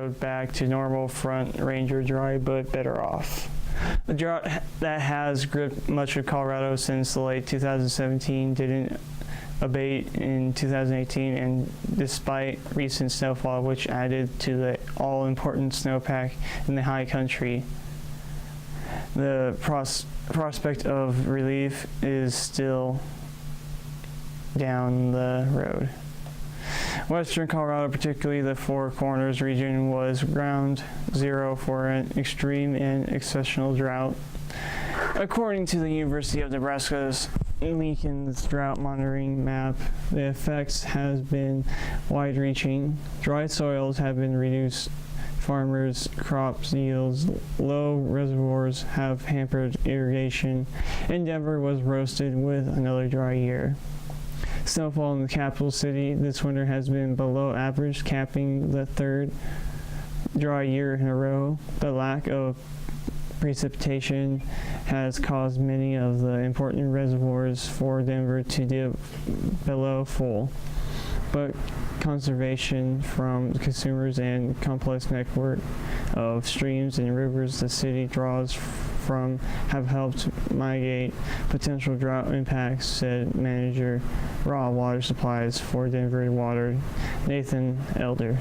road back to normal front ranger dry but better off. The drought that has gripped much of Colorado since the late 2017 didn't abate in 2018, and despite recent snowfall which added to the all-important snowpack in the high country, the prospect of relief is still down the road. Western Colorado, particularly the Four Corners region, was ground zero for an extreme and exceptional drought. According to the University of Nebraska's Lincoln's drought monitoring map, the effects has been wide-reaching. Dry soils have been reduced farmers' crops yields, low reservoirs have hampered irrigation, and Denver was roasted with another dry year. Snowfall in the capital city this winter has been below average, capping the third dry year in a row. The lack of precipitation has caused many of the important reservoirs for Denver to dip below full, but conservation from consumers and complex network of streams and rivers the city draws from have helped mitigate potential drought impacts, said manager raw water supplies for Denver Water, Nathan Elder.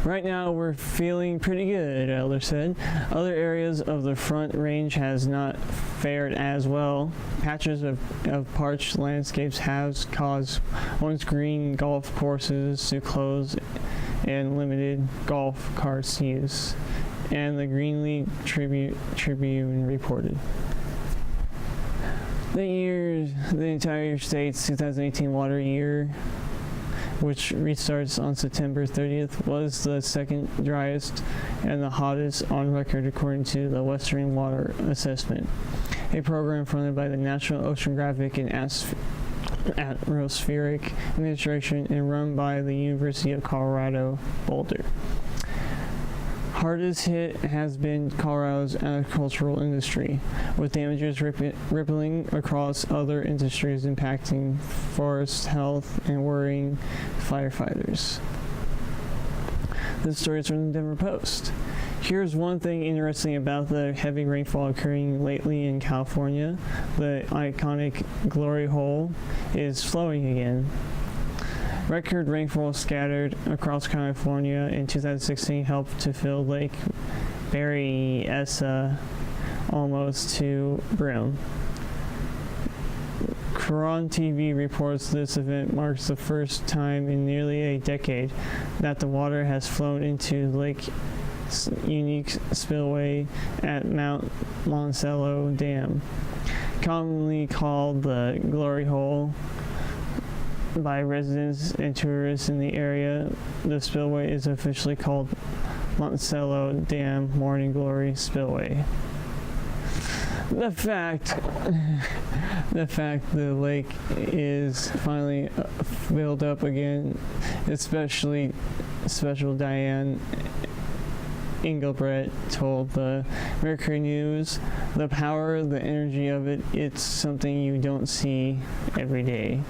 Right now we're feeling pretty good, Elder said. Other areas of the Front Range has not fared as well. Patches of parched landscapes have caused once green golf courses to close and limited golf carts use, and the Greenlee Tribune reported. The entire state's 2018 water year, which restarts on September 30th, was the second driest and the hottest on record according to the Western Water Assessment, a program funded by the National Oceanographic and Atmospheric Administration and run by the University of Colorado, Boulder. Hardest hit has been Colorado's agricultural industry, with damages rippling across other industries impacting forest health and worrying firefighters. This story is from the Denver Post. Here's one thing interesting about the heavy rainfall occurring lately in California. The iconic Glory Hole is flowing again. Record rainfall scattered across California in 2016 helped to fill Lake Berryessa almost to brim. Quran TV reports this event marks the first time in nearly a decade that the water has flown into Lake's unique spillway at Mount Monticello Dam. Commonly called the Glory Hole by residents and tourists in the area, the spillway is officially called Monticello Dam Morning Glory Spillway. The fact the lake is finally filled up again, especially Special Diane Engelbrett told the Mercury News, the power, the energy of it, it's something you don't see every day.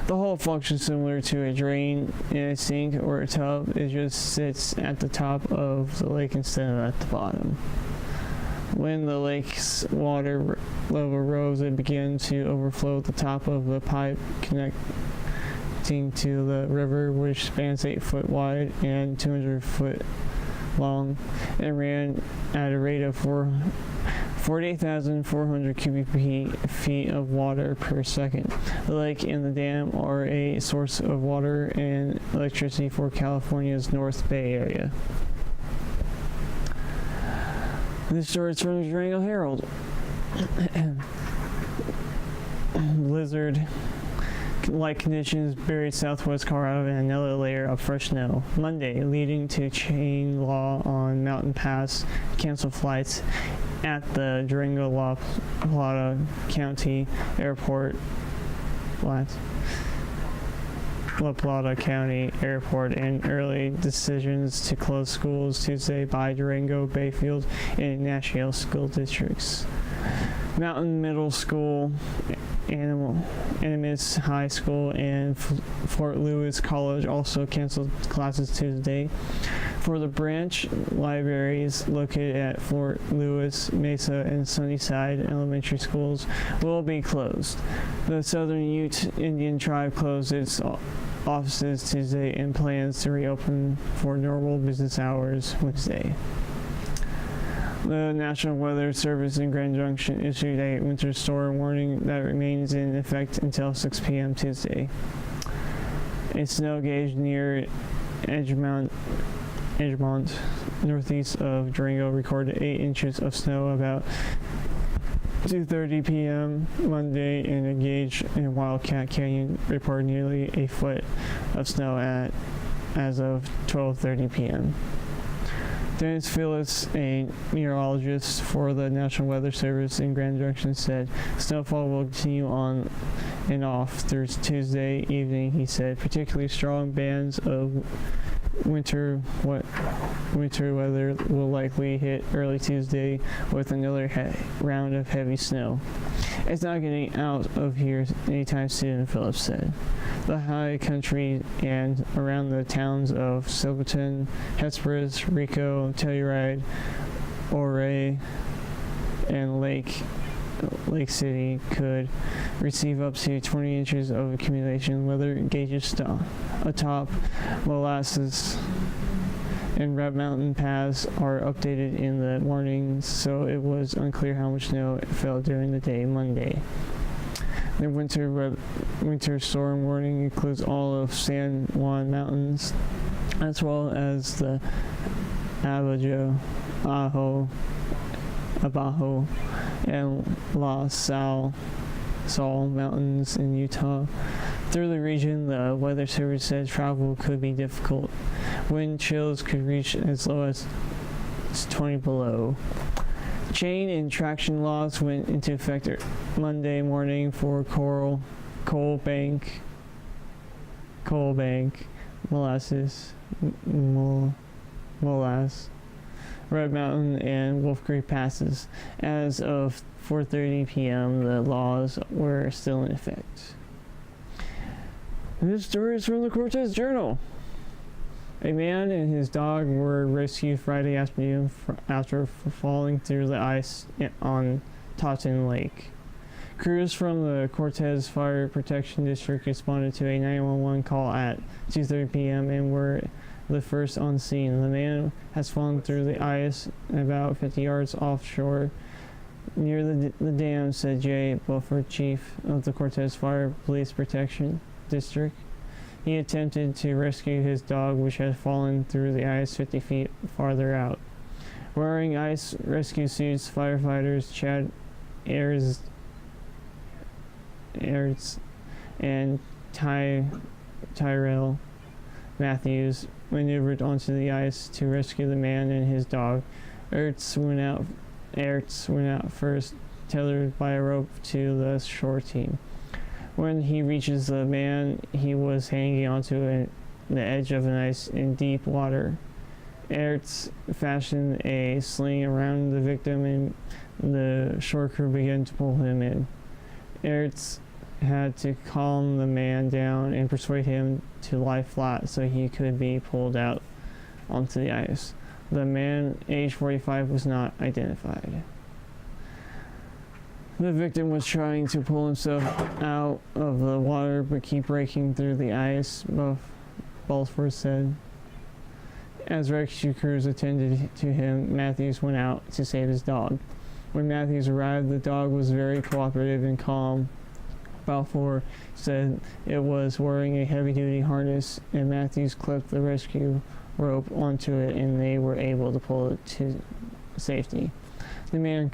The hole functions similar to a drain in a sink or a tub. It just sits at the top of the lake instead of at the bottom. When the lake's water level rose, it began to overflow at the top of the pipe connecting to the river, which spans 8 foot wide and 200 foot long, and ran at a rate of 48,400 cubic feet of water per second. The lake and the dam are a source of water and electricity for California's North Bay area. This story is from the Durango Herald. Blizzard-like conditions buried southwest Colorado in another layer of fresh snow Monday, leading to chain law on Mountain Pass, canceled flights at the Durango La Plata County Airport. La Plata County Airport, and early decisions to close schools Tuesday by Durango, Bayfield, and Nashville school districts. Mountain Middle School, Animas High School, and Fort Lewis College also canceled classes Tuesday. for the branch libraries located at Fort Lewis, Mesa, and Sunnyside elementary schools will be closed. The Southern Ute Indian Tribe closed its offices Tuesday and plans to reopen for normal business hours Wednesday. The National Weather Service in Grand Junction issued a winter storm warning that remains in effect until 6 p.m. Tuesday. A snow gauge near Edgemont, northeast of Durango, recorded 8 inches of snow about 2:30 p.m. Monday, and a gauge in Wildcat Canyon reported nearly a foot of snow as of 12:30 p.m. Dennis Phillips, a meteorologist for the National Weather Service in Grand Junction, said snowfall will continue on and off through Tuesday evening. He said particularly strong bands of winter weather will likely hit early Tuesday with another round of heavy snow. It's not getting out of here anytime soon, Phillips said. The high country and around the towns of Silverton, Hesperus, Rico, Telluride, Ouray, and Lake City could receive up to 20 inches of accumulation. Weather gauges atop Molasses and Red Mountain Pass are updated in the mornings, so it was unclear how much snow fell during the day Monday. The winter storm warning includes all of San Juan Mountains, as well as the Abajo, and La Sal Mountains in Utah. Through the region, the Weather Service said travel could be difficult. Wind chills could reach as low as 20 below. Chain and traction laws went into effect Monday morning for Coal Bank, Molasses, Red Mountain, and Wolf Creek passes. As of 4:30 p.m., the laws were still in effect. This story is from the Cortez Journal. A man and his dog were rescued Friday afternoon after falling through the ice on Totten Lake. Crews from the Cortez Fire Protection District responded to a 911 call at 2:30 p.m. and were the first on scene. The man has fallen through the ice about 50 yards offshore near the dam, said Jay Buffer, chief of the Cortez Fire Police Protection District. He attempted to rescue his dog, which had fallen through the ice 50 feet farther out. Wearing ice rescue suits, firefighters Chad Ayers and Tyrell Matthews maneuvered onto the ice to rescue the man and his dog. Ertz went out first, tethered by a rope to the shore team. When he reaches the man, he was hanging onto the edge of an ice in deep water. Ertz fashioned a sling around the victim, and the shore crew began to pull him in. Ertz had to calm the man down and persuade him to lie flat so he could be pulled out onto the ice. The man, age 45, was not identified. The victim was trying to pull himself out of the water but keep breaking through the ice, Balfour said. As rescue crews attended to him, Matthews went out to save his dog. When Matthews arrived, the dog was very cooperative and calm. Balfour said it was wearing a heavy-duty harness, and Matthews clipped the rescue rope onto it, and they were able to pull it to safety. The man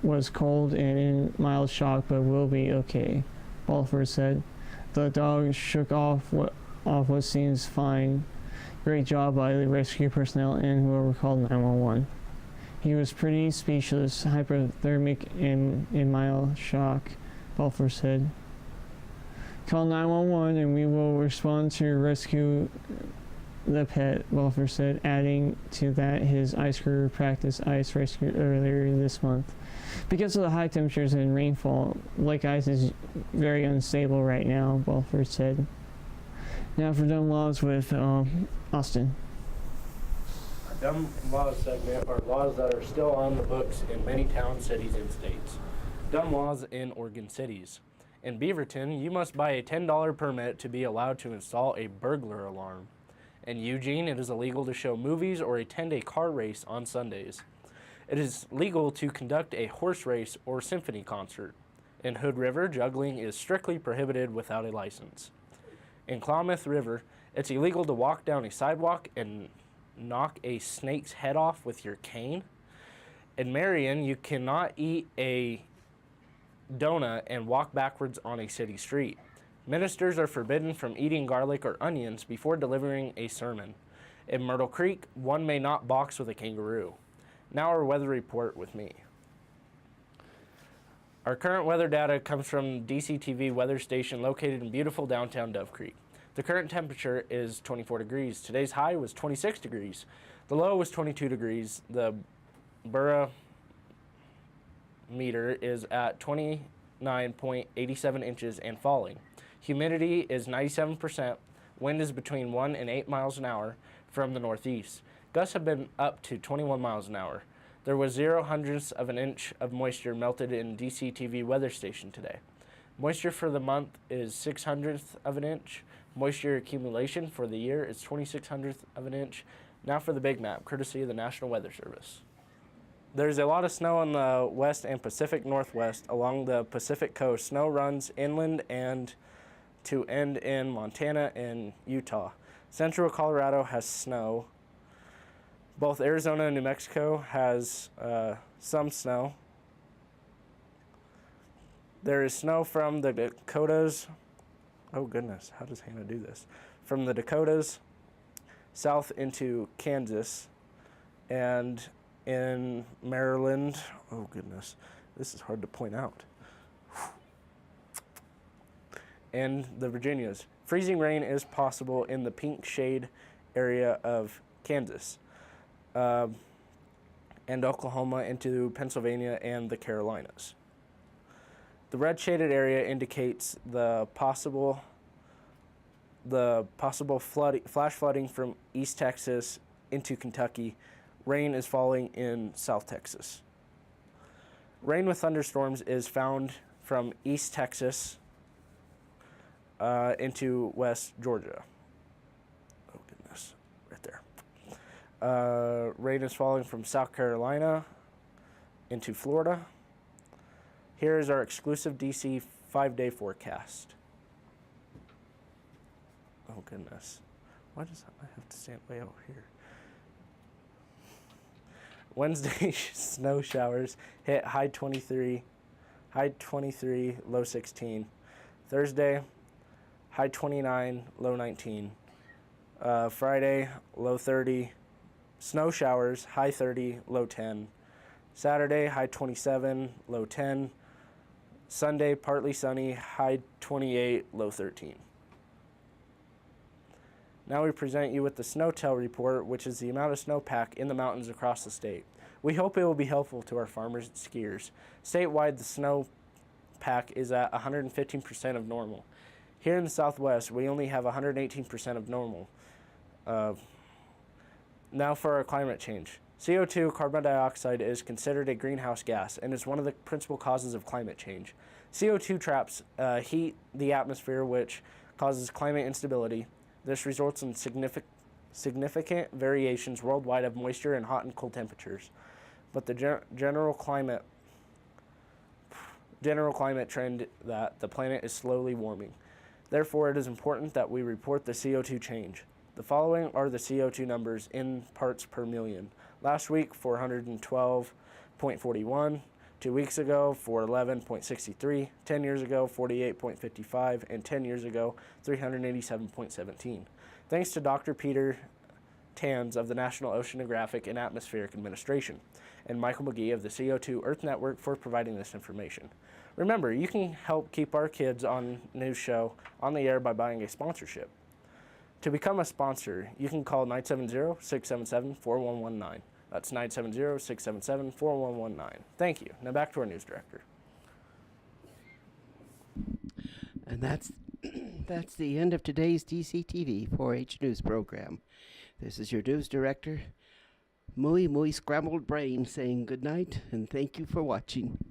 was cold and in mild shock, but will be okay, Balfour said. The dog shook off what seems fine. Great job by the rescue personnel and whoever called 911. He was pretty speechless, hypothermic, and in mild shock, Balfour said. Call 911 and we will respond to rescue the pet, Balfour said, adding to that his ice crew practiced ice rescue earlier this month. Because of the high temperatures and rainfall, lake ice is very unstable right now, Balfour said. Now for dumb laws with Austin. Dumb Laws segment are laws that are still on the books in many towns, cities, and states. Dumb laws in Oregon cities. In Beaverton, you must buy a $10 permit to be allowed to install a burglar alarm. In Eugene, it is illegal to show movies or attend a car race on Sundays. It is legal to conduct a horse race or symphony concert. In Hood River, juggling is strictly prohibited without a license. In Klamath River, it's illegal to walk down a sidewalk and knock a snake's head off with your cane. In Marion, you cannot eat a donut and walk backwards on a city street. Ministers are forbidden from eating garlic or onions before delivering a sermon. In Myrtle Creek, one may not box with a kangaroo. Now our weather report with me. Our current weather data comes from DCTV weather station located in beautiful downtown Dove Creek. The current temperature is 24 degrees. Today's high was 26 degrees. The low was 22 degrees. The barometer is at 29.87 inches and falling. Humidity is 97%. Wind is between 1 and 8 miles an hour from the northeast. Gusts have been up to 21 miles an hour. There was 0.00 of an inch of moisture melted in DCTV weather station today. Moisture for the month is 0.06 of an inch. Moisture accumulation for the year is 0.26 of an inch. Now for the big map, courtesy of the National Weather Service. There's a lot of snow on the west and Pacific Northwest. Along the Pacific coast, snow runs inland and to end in Montana and Utah. Central Colorado has snow. Both Arizona and New Mexico has some snow. There is snow from the Dakotas. Oh goodness, how does Hannah do this? From the Dakotas south into Kansas, and in Maryland. Oh goodness, this is hard to point out. And the Virginias. Freezing rain is possible in the pink shade area of Kansas and Oklahoma into Pennsylvania and the Carolinas. The red shaded area indicates the possible flash flooding from East Texas into Kentucky. Rain is falling in South Texas. Rain with thunderstorms is found from East Texas into West Georgia. Oh goodness, right there. Rain is falling from South Carolina into Florida. Here is our exclusive DC 5-day forecast. Oh goodness, why does I have to stand way over here? Wednesday, snow showers hit high 23, low 16. Thursday, high 29, low 19. Friday, low 30, snow showers, high 30, low 10. Saturday, high 27, low 10. Sunday, partly sunny, high 28, low 13. Now we present you with the SnowTel report, which is the amount of snowpack in the mountains across the state. We hope it will be helpful to our farmers and skiers. Statewide, the snowpack is at 115% of normal. Here in the Southwest, we only have 118% of normal. Now for our climate change. CO2, carbon dioxide, is considered a greenhouse gas and is one of the principal causes of climate change. CO2 traps heat the atmosphere, which causes climate instability. This results in significant variations worldwide of moisture and hot and cold temperatures. But the general climate trend that the planet is slowly warming. Therefore, it is important that we report the CO2 change. The following are the CO2 numbers in parts per million. Last week, 412.41. 2 weeks ago, 411.63. 10 years ago, 48.55. And 10 years ago, 387.17. Thanks to Dr. Peter Tanz of the National Oceanographic and Atmospheric Administration and Michael McGee of the CO2 Earth Network for providing this information. Remember, you can help keep our kids on news show on the air by buying a sponsorship. To become a sponsor, you can call 970-677-4119. That's 970-677-4119. Thank you. Now back to our news director. And that's the end of today's DCTV 4-H news program. This is your news director, muy scrambled brain saying good night and thank you for watching.